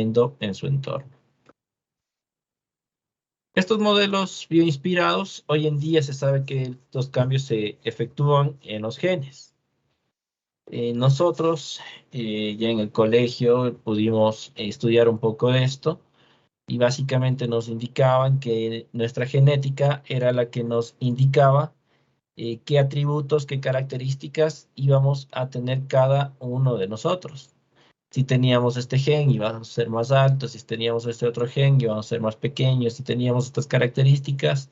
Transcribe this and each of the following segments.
en su entorno. Estos modelos bioinspirados, hoy en día se sabe que estos cambios se efectúan en los genes. Nosotros ya en el colegio pudimos estudiar un poco de esto y básicamente nos indicaban que nuestra genética era la que nos indicaba qué atributos, qué características íbamos a tener cada uno de nosotros. Si teníamos este gen, íbamos a ser más altos, si teníamos este otro gen, íbamos a ser más pequeños, si teníamos estas características,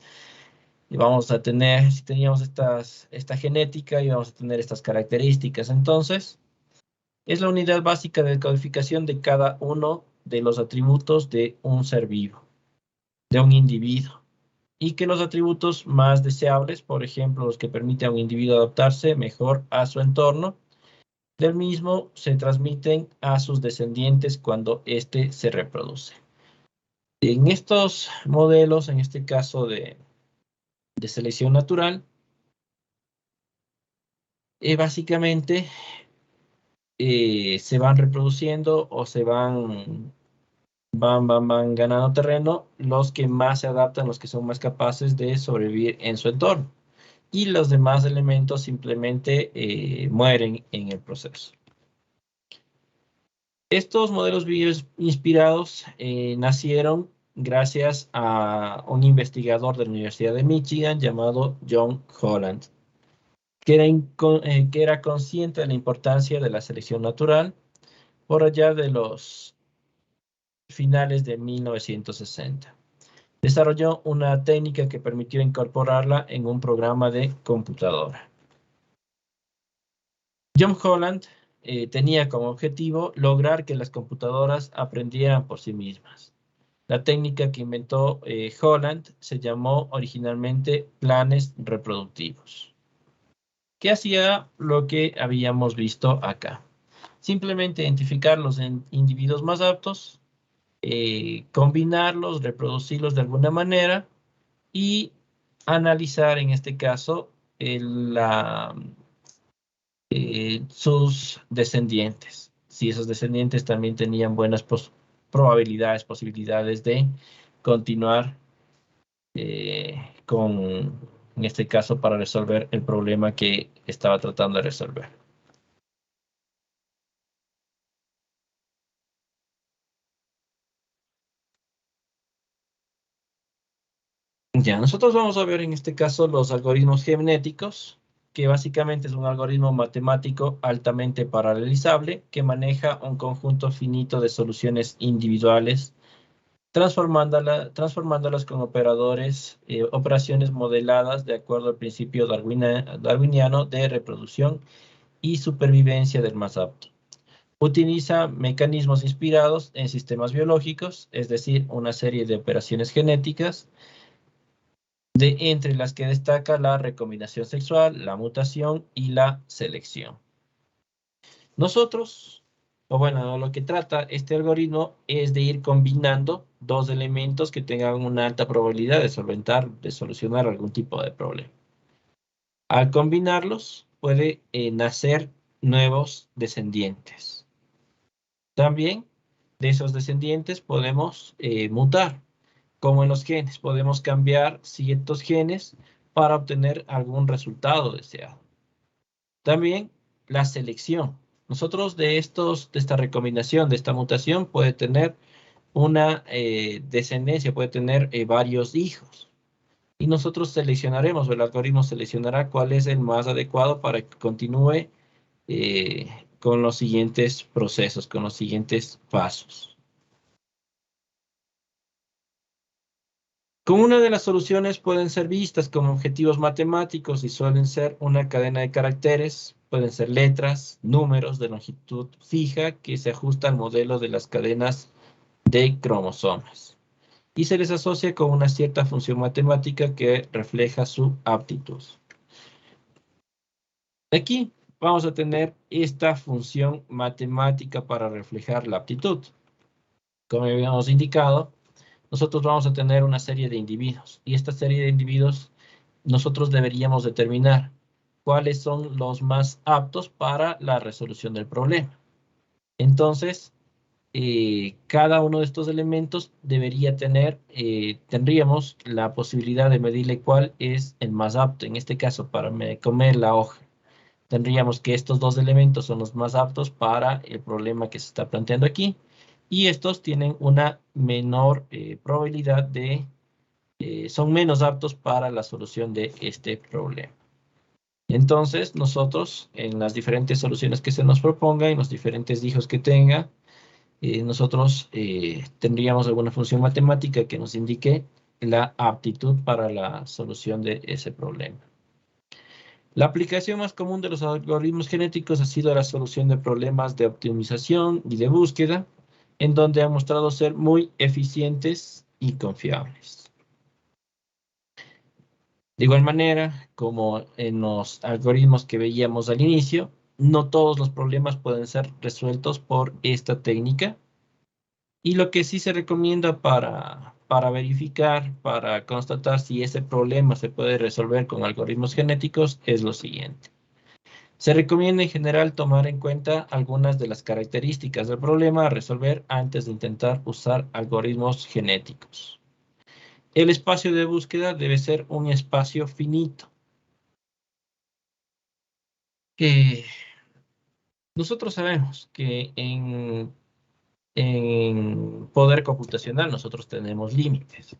íbamos a tener, si teníamos esta genética, íbamos a tener estas características. Entonces, es la unidad básica de codificación de cada uno de los atributos de un ser vivo, de un individuo. Y que los atributos más deseables, por ejemplo, los que permiten a un individuo adaptarse mejor a su entorno, del mismo se transmiten a sus descendientes cuando éste se reproduce. En estos modelos, en este caso de selección natural, básicamente se van reproduciendo o se van ganando terreno los que más se adaptan, los que son más capaces de sobrevivir en su entorno. Y los demás elementos simplemente mueren en el proceso. Estos modelos bioinspirados nacieron gracias a un investigador de la Universidad de Michigan llamado John Holland, que era consciente de la importancia de la selección natural por allá de los finales de 1960. Desarrolló una técnica que permitió incorporarla en un programa de computadora. John Holland tenía como objetivo lograr que las computadoras aprendieran por sí mismas. La técnica que inventó Holland se llamó originalmente planes reproductivos, que hacía lo que habíamos visto acá. Simplemente identificar los individuos más aptos, combinarlos, reproducirlos de alguna manera y analizar en este caso sus descendientes. Si esos descendientes también tenían buenas probabilidades, posibilidades de continuar en este caso, para resolver el problema que estaba tratando de resolver. Ya, nosotros vamos a ver en este caso los algoritmos genéticos, que básicamente es un algoritmo matemático altamente paralelizable que maneja un conjunto finito de soluciones individuales, transformándolas con operaciones modeladas de acuerdo al principio darwiniano de reproducción y supervivencia del más apto. Utiliza mecanismos inspirados en sistemas biológicos, es decir, una serie de operaciones genéticas, entre las que destaca la recombinación sexual, la mutación y la selección. Nosotros, o bueno, lo que trata este algoritmo es de ir combinando dos elementos que tengan una alta probabilidad de solucionar algún tipo de problema. Al combinarlos, puede nacer nuevos descendientes. También de esos descendientes podemos mutar, como en los genes. Podemos cambiar ciertos genes para obtener algún resultado deseado. También la selección. Nosotros de esta recombinación, de esta mutación, puede tener una descendencia, puede tener varios hijos. Y nosotros seleccionaremos, o el algoritmo seleccionará cuál es el más adecuado para que continúe con los siguientes procesos, con los siguientes pasos. Como una de las soluciones pueden ser vistas como objetivos matemáticos y suelen ser una cadena de caracteres, pueden ser letras, números de longitud fija que se ajustan al modelo de las cadenas de cromosomas. Y se les asocia con una cierta función matemática que refleja su aptitud. Aquí vamos a tener esta función matemática para reflejar la aptitud. Como habíamos indicado, nosotros vamos a tener una serie de individuos. Y esta serie de individuos, nosotros deberíamos determinar cuáles son los más aptos para la resolución del problema. Entonces, cada uno de estos elementos debería tener, tendríamos la posibilidad de medirle cuál es el más apto. En este caso, para comer la hoja, tendríamos que estos dos elementos son los más aptos para el problema que se está planteando aquí. Y estos tienen una menor probabilidad de, son menos aptos para la solución de este problema. Entonces, nosotros, en las diferentes soluciones que se nos propongan, en los diferentes hijos que tenga, nosotros tendríamos alguna función matemática que nos indique la aptitud para la solución de ese problema. La aplicación más común de los algoritmos genéticos ha sido la solución de problemas de optimización y de búsqueda, en donde han mostrado ser muy eficientes y confiables. De igual manera, como en los algoritmos que veíamos al inicio, no todos los problemas pueden ser resueltos por esta técnica. Y lo que sí se recomienda para verificar, para constatar si ese problema se puede resolver con algoritmos genéticos es lo siguiente. Se recomienda en general tomar en cuenta algunas de las características del problema a resolver antes de intentar usar algoritmos genéticos. El espacio de búsqueda debe ser un espacio finito. Nosotros sabemos que en poder computacional nosotros tenemos límites.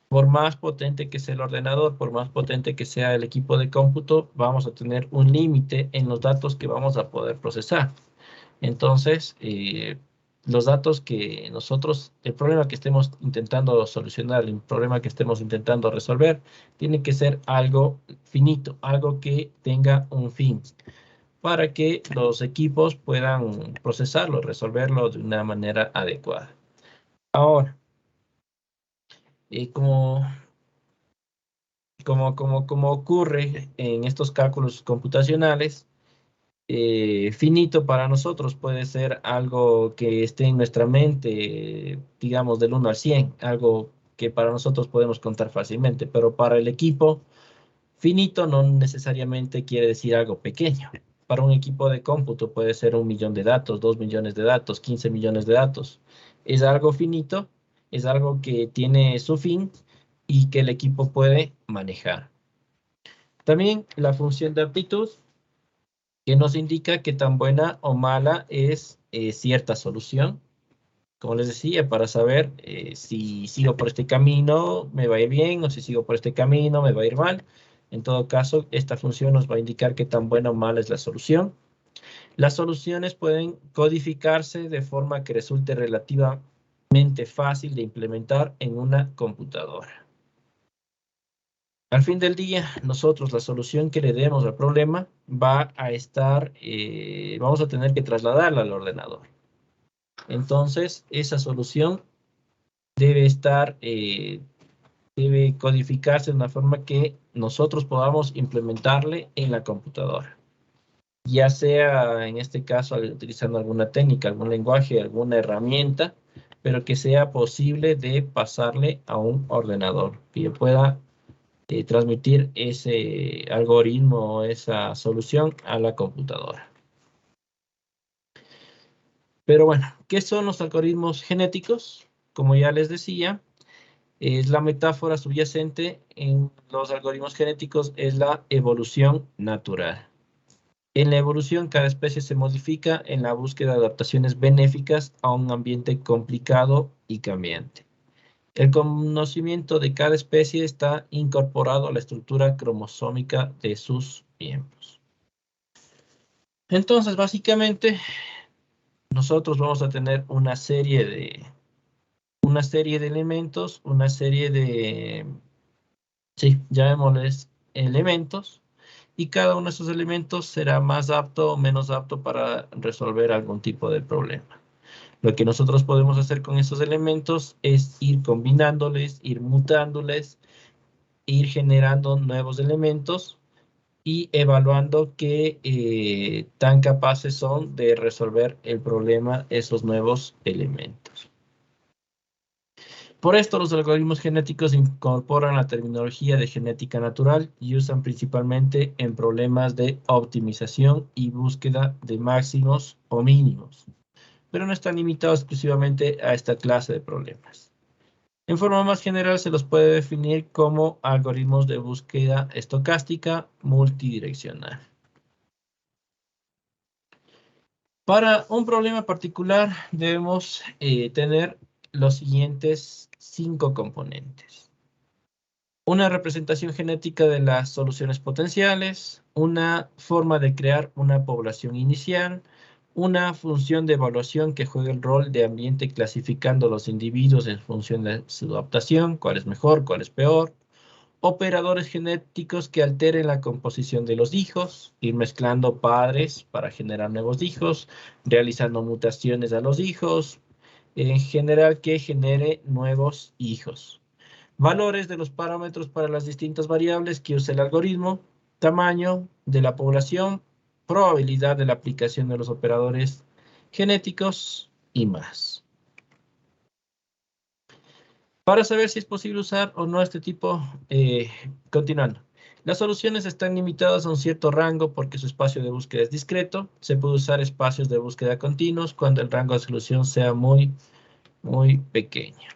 Por más potente que sea el ordenador, por más potente que sea el equipo de cómputo, vamos a tener un límite en los datos que vamos a poder procesar. Entonces, los datos que nosotros, el problema que estemos intentando solucionar, el problema que estemos intentando resolver, tiene que ser algo finito, algo que tenga un fin, para que los equipos puedan procesarlo, resolverlo de una manera adecuada. Ahora, como ocurre en estos cálculos computacionales, finito para nosotros puede ser algo que esté en nuestra mente, digamos, del 1 al 100, algo que para nosotros podemos contar fácilmente, pero para el equipo, finito no necesariamente quiere decir algo pequeño. Para un equipo de cómputo puede ser 1 millón de datos, 2 millones de datos, 15 millones de datos. Es algo finito, es algo que tiene su fin y que el equipo puede manejar. También la función de aptitud, que nos indica qué tan buena o mala es cierta solución. Como les decía, para saber si sigo por este camino me va a ir bien o si sigo por este camino me va a ir mal. En todo caso, esta función nos va a indicar qué tan buena o mala es la solución. Las soluciones pueden codificarse de forma que resulte relativamente fácil de implementar en una computadora. Al fin del día, nosotros la solución que le demos al problema va a estar, vamos a tener que trasladarla al ordenador. Entonces, esa solución debe estar, debe codificarse de una forma que nosotros podamos implementarle en la computadora. Ya sea, en este caso, utilizando alguna técnica, algún lenguaje, alguna herramienta, pero que sea posible de pasarle a un ordenador, que pueda transmitir ese algoritmo o esa solución a la computadora. Pero bueno, ¿qué son los algoritmos genéticos? Como ya les decía, es la metáfora subyacente en los algoritmos genéticos, es la evolución natural. En la evolución, cada especie se modifica en la búsqueda de adaptaciones benéficas a un ambiente complicado y cambiante. El conocimiento de cada especie está incorporado a la estructura cromosómica de sus miembros. Entonces, básicamente, nosotros vamos a tener una serie de elementos, una serie de, sí, llamémosles elementos, y cada uno de esos elementos será más apto o menos apto para resolver algún tipo de problema. Lo que nosotros podemos hacer con esos elementos es ir combinándoles, ir mutándoles, ir generando nuevos elementos y evaluando qué tan capaces son de resolver el problema esos nuevos elementos. Por esto, los algoritmos genéticos incorporan la terminología de genética natural y usan principalmente en problemas de optimización y búsqueda de máximos o mínimos. pero no están limitados exclusivamente a esta clase de problemas. En forma más general se los puede definir como algoritmos de búsqueda estocástica multidireccional. Para un problema particular debemos tener los siguientes 5 componentes. Una representación genética de las soluciones potenciales, una forma de crear una población inicial, una función de evaluación que juega el rol de ambiente clasificando los individuos en función de su adaptación, cuál es mejor, cuál es peor, operadores genéticos que alteren la composición de los hijos, ir mezclando padres para generar nuevos hijos, realizando mutaciones a los hijos, en general que genere nuevos hijos. Valores de los parámetros para las distintas variables que usa el algoritmo, tamaño de la población, probabilidad de la aplicación de los operadores genéticos y más. Para saber si es posible usar o no este tipo, continuando. Las soluciones están limitadas a un cierto rango porque su espacio de búsqueda es discreto. Se puede usar espacios de búsqueda continuos cuando el rango de solución sea muy pequeño.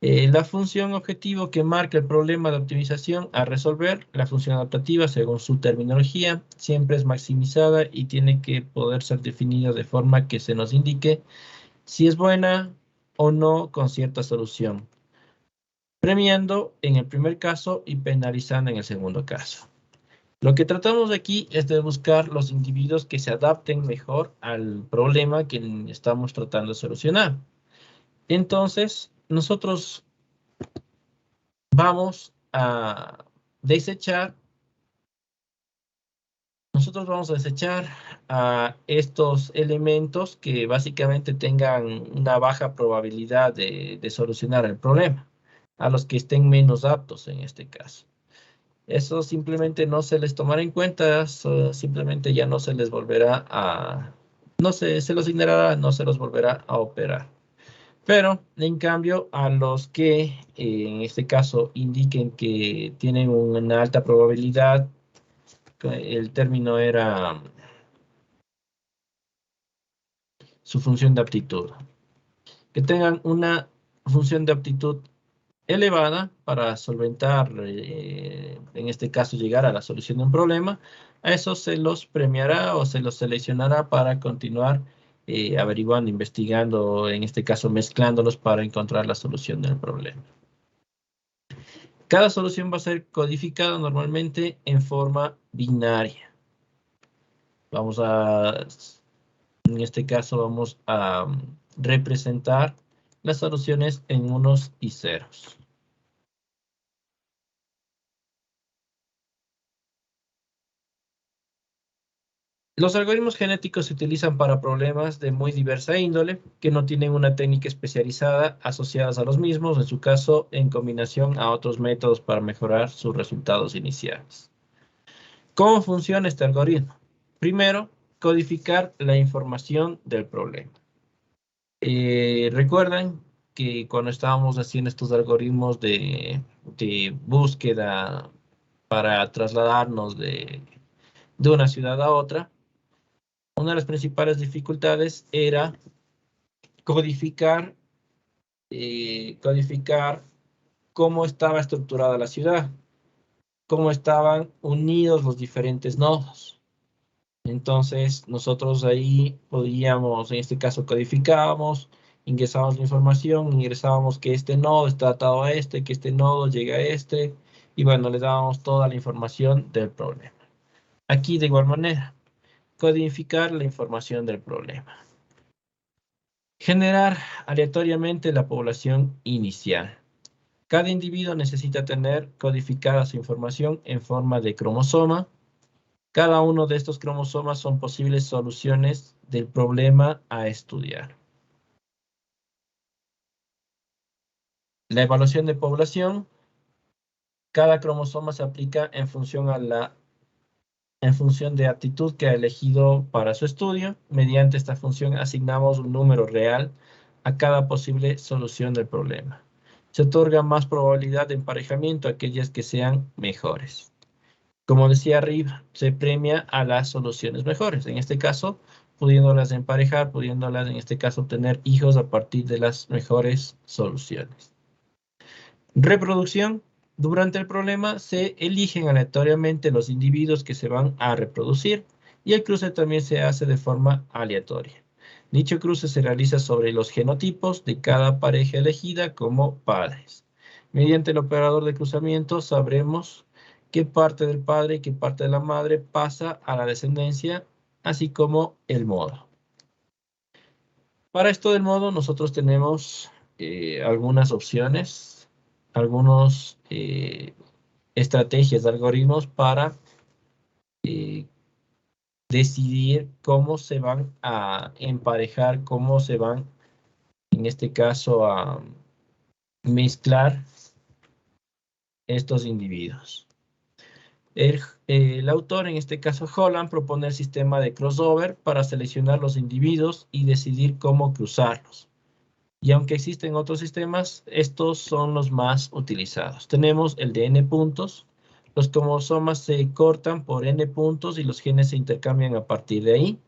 La función objetivo que marca el problema de optimización a resolver, la función adaptativa según su terminología, siempre es maximizada y tiene que poder ser definida de forma que se nos indique si es buena o no con cierta solución, premiando en el primer caso y penalizando en el segundo caso. Lo que tratamos aquí es de buscar los individuos que se adapten mejor al problema que estamos tratando de solucionar. Entonces, nosotros vamos a desechar a estos elementos que básicamente tengan una baja probabilidad de solucionar el problema, a los que estén menos aptos en este caso. Eso simplemente no se les tomará en cuenta, simplemente ya no se les volverá a, no se los ignorará, no se los volverá a operar. Pero, en cambio, a los que en este caso indiquen que tienen una alta probabilidad, el término era su función de aptitud. Que tengan una función de aptitud elevada para solventar, en este caso, llegar a la solución de un problema, a eso se los premiará o se los seleccionará para continuar averiguando, investigando, en este caso mezclándolos para encontrar la solución del problema. Cada solución va a ser codificada normalmente en forma binaria. En este caso vamos a representar las soluciones en unos y ceros. Los algoritmos genéticos se utilizan para problemas de muy diversa índole, que no tienen una técnica especializada asociadas a los mismos, en su caso, en combinación a otros métodos para mejorar sus resultados iniciales. ¿Cómo funciona este algoritmo? Primero, codificar la información del problema. Recuerden que cuando estábamos haciendo estos algoritmos de búsqueda para trasladarnos de una ciudad a otra, una de las principales dificultades era codificar cómo estaba estructurada la ciudad, cómo estaban unidos los diferentes nodos. Entonces, nosotros ahí podíamos, en este caso, codificábamos, ingresábamos la información, ingresábamos que este nodo está atado a este, que este nodo llega a este, y bueno, le dábamos toda la información del problema. Aquí, de igual manera, codificar la información del problema. Generar aleatoriamente la población inicial. Cada individuo necesita tener codificada su información en forma de cromosoma. Cada uno de estos cromosomas son posibles soluciones del problema a estudiar. La evaluación de población. Cada cromosoma se aplica en función de aptitud que ha elegido para su estudio. Mediante esta función asignamos un número real a cada posible solución del problema. Se otorga más probabilidad de emparejamiento a aquellas que sean mejores. Como decía arriba, se premia a las soluciones mejores. En este caso, pudiéndolas emparejar, pudiéndolas en este caso tener hijos a partir de las mejores soluciones. Reproducción. Durante el problema se eligen aleatoriamente los individuos que se van a reproducir y el cruce también se hace de forma aleatoria. Dicho cruce se realiza sobre los genotipos de cada pareja elegida como padres. Mediante el operador de cruzamiento sabremos qué parte del padre y qué parte de la madre pasa a la descendencia, así como el modo. Para esto del modo nosotros tenemos algunas opciones, algunas estrategias, algoritmos para decidir cómo se van a emparejar, cómo se van, en este caso, a mezclar estos individuos. El autor, en este caso Holland, propone el sistema de crossover para seleccionar los individuos y decidir cómo cruzarlos. Y aunque existen otros sistemas, estos son los más utilizados. Tenemos el de n puntos. Los cromosomas se cortan por n puntos y los genes se intercambian a partir de ahí.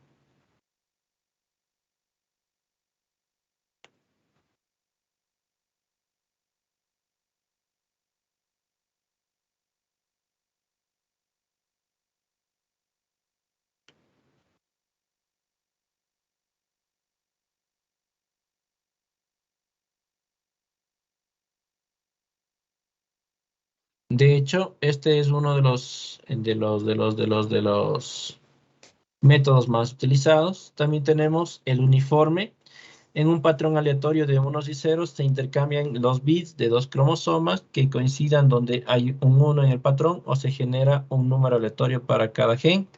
De hecho, este es uno de los métodos más utilizados. También tenemos el uniforme. En un patrón aleatorio de unos y ceros se intercambian los bits de dos cromosomas que coincidan donde hay un 1 en el patrón o se genera un número aleatorio para cada gen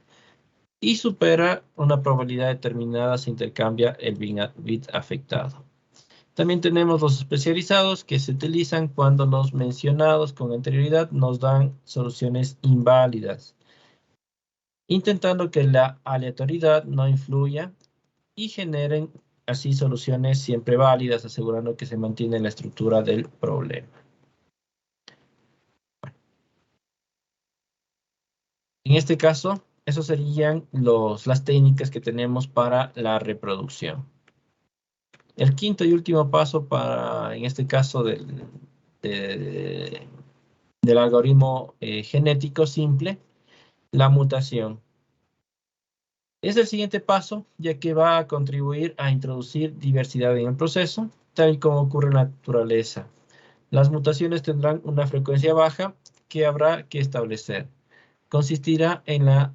y supera una probabilidad determinada se intercambia el bit afectado. También tenemos los especializados que se utilizan cuando los mencionados con anterioridad nos dan soluciones inválidas, intentando que la aleatoriedad no influya y generen así soluciones siempre válidas, asegurando que se mantiene la estructura del problema. En este caso, esas serían las técnicas que tenemos para la reproducción. El quinto y último paso para, en este caso, del algoritmo genético simple, la mutación. Es el siguiente paso, ya que va a contribuir a introducir diversidad en el proceso, tal y como ocurre en la naturaleza. Las mutaciones tendrán una frecuencia baja que habrá que establecer. Consistirá en la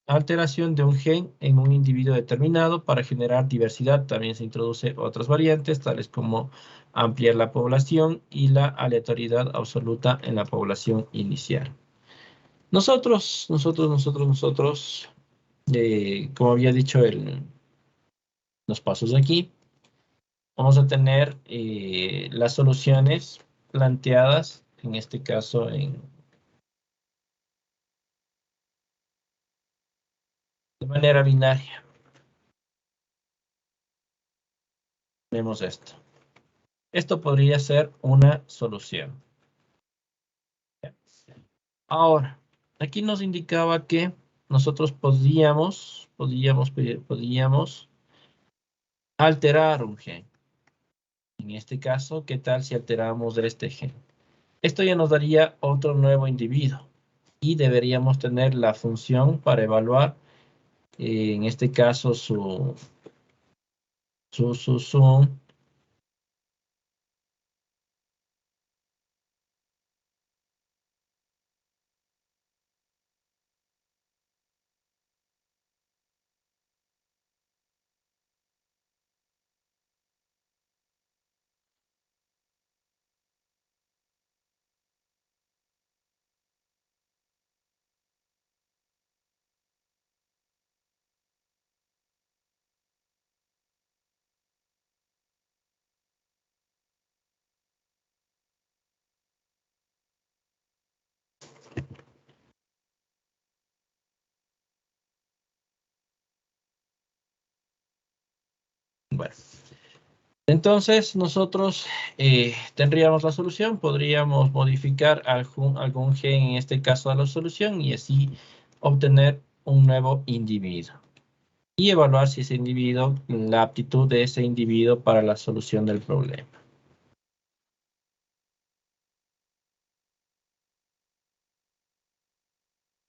alteración de un gen en un individuo determinado para generar diversidad. También se introducen otras variantes, tales como ampliar la población y la aleatoriedad absoluta en la población inicial. Nosotros, como había dicho los pasos de aquí, vamos a tener las soluciones planteadas, en este caso de manera binaria. Vemos esto. Esto podría ser una solución. Ahora, aquí nos indicaba que nosotros podíamos alterar un gen. En este caso, ¿qué tal si alteramos este gen? Esto ya nos daría otro nuevo individuo y deberíamos tener la función para evaluar, en este caso, su bueno. Entonces, nosotros tendríamos la solución, podríamos modificar algún gen, en este caso, a la solución, y así obtener un nuevo individuo. y evaluar si ese individuo, la aptitud de ese individuo para la solución del problema.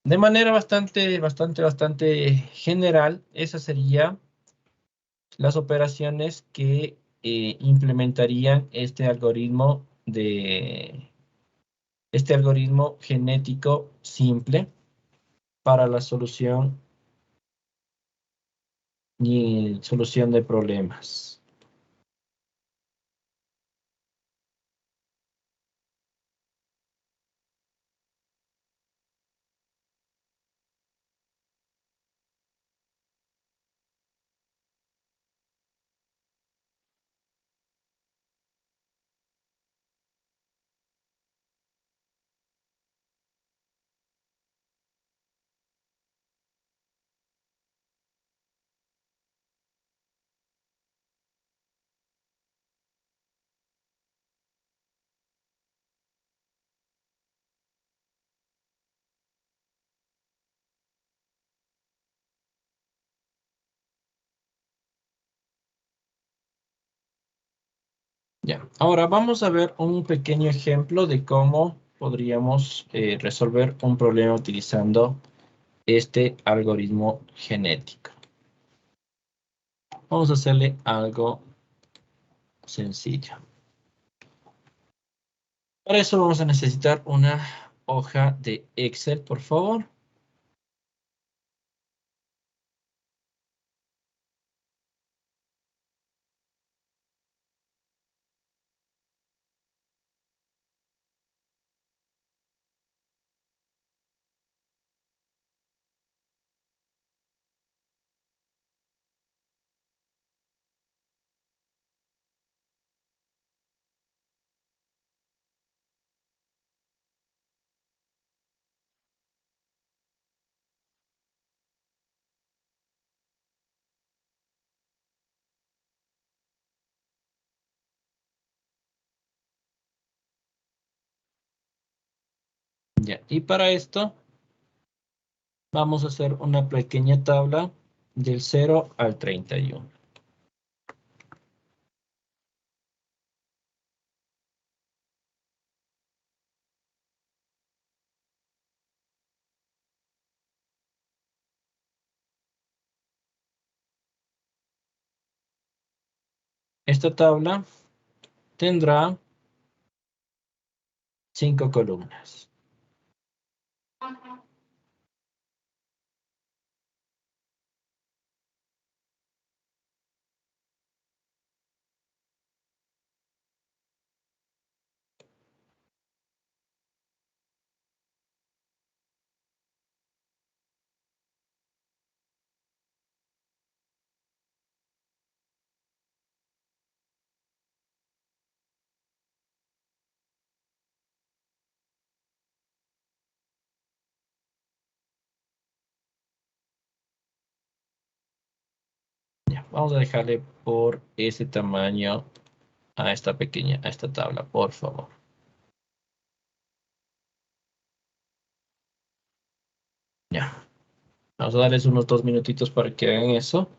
De manera bastante general, esas serían las operaciones que implementarían este algoritmo genético simple para la solución y solución de problemas. Ya, ahora vamos a ver un pequeño ejemplo de cómo podríamos resolver un problema utilizando este algoritmo genético. Vamos a hacerle algo sencillo. Para eso vamos a necesitar una hoja de Excel, por favor. Ya, y para esto vamos a hacer una pequeña tabla del 0 al 31. Esta tabla tendrá 5 columnas. Ya, vamos a dejarle por ese tamaño a esta tabla, por favor. Ya, vamos a darles unos 2 minutitos para que hagan eso.